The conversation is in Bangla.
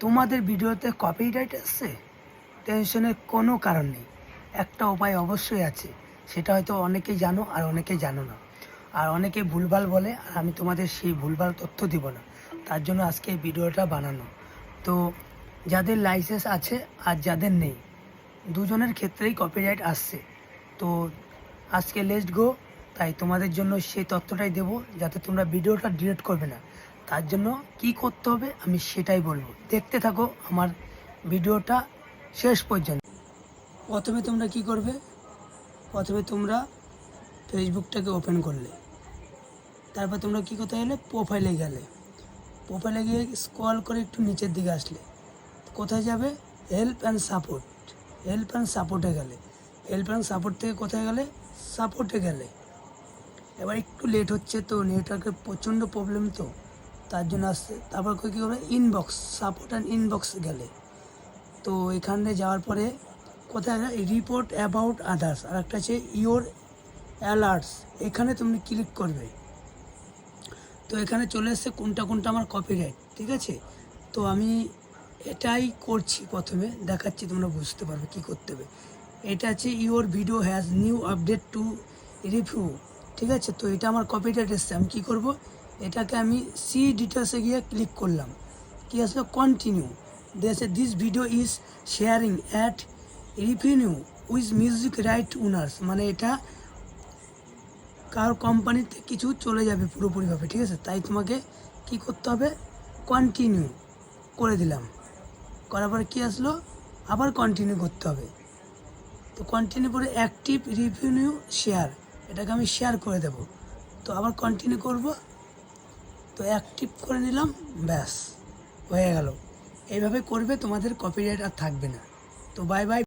তোমাদের ভিডিওতে কপিরাইট আসছে, টেনশনের কোনো কারণ নেই। একটা উপায় অবশ্যই আছে, সেটা হয়তো অনেকেই জানো আর অনেকেই জানো না, আর অনেকে ভুলভাল বলে, আর আমি তোমাদের সেই ভুলভাল তথ্য দিব না। তার জন্য আজকে এই ভিডিওটা বানানো। তো যাদের লাইসেন্স আছে আর যাদের নেই, দুজনের ক্ষেত্রেই কপিরাইট আসছে। তো আজকে লেটস গো, তাই তোমাদের জন্য সেই তথ্যটাই দেব, যাতে তোমরা ভিডিওটা ডিলিট করবে না। তার জন্য কি করতে হবে আমি সেটাই বলবো, দেখতে থাকো আমার ভিডিওটা শেষ পর্যন্ত। প্রথমে তোমরা কি করবে, প্রথমে তোমরা ফেসবুকটাকে ওপেন করলে, তারপর তোমরা কি করতে গেলে প্রোফাইলে গেলে, প্রোফাইলে গিয়ে স্ক্রল করে একটু নিচের দিকে আসলে কোথায় যাবে, help and support. Help and সাপোর্টে গেলে, হেল্প অ্যান্ড সাপোর্ট থেকে কোথায় গেলে, সাপোর্টে গেলে। এবার একটু লেট হচ্ছে, তো নেটওয়ার্কের প্রচণ্ড প্রবলেম, তো তার জন্য আসছে। তারপর কী করবে, ইনবক্স, সাপোর্ট অ্যান্ড ইনবক্স গেলে, তো এখানে যাওয়ার পরে কোথায় রিপোর্ট অ্যাবাউট আদার্স, আর একটা আছে ইওর অ্যালার্টস, এখানে তুমি ক্লিক করবে। তো এখানে চলে এসছে কোনটা কোনটা আমার কপিরাইট, ঠিক আছে। তো আমি এটাই করছি, প্রথমে দেখাচ্ছি, তোমরা বুঝতে পারবে কী করতে হবে। এটা আছে your video has new update to review, ঠিক আছে। তো এটা আমার কপিরাইট এসছে, আমি কী করব, এটাকে আমি সি ডিটেলসে গিয়ে ক্লিক করলাম। কী আসলো, কন্টিনিউ দিয়েছে, this video is sharing at revenue with music right owners, মানে এটা কারোর কোম্পানিতে কিছু চলে যাবে পুরোপুরিভাবে, ঠিক আছে। তাই তোমাকে কি করতে হবে, কন্টিনিউ করে দিলাম। করার পরে কী আসলো, আবার কন্টিনিউ করতে হবে। তো কন্টিনিউ করে অ্যাক্টিভ রিভিনিউ শেয়ার, এটাকে আমি শেয়ার করে দেব। তো আবার কন্টিনিউ করব, তো অ্যাক্টিভ করে নিলাম, ব্যাস হয়ে গেল। এইভাবে করবে, তোমাদের কপিরাইট আর থাকবে না। তো বাই বাই।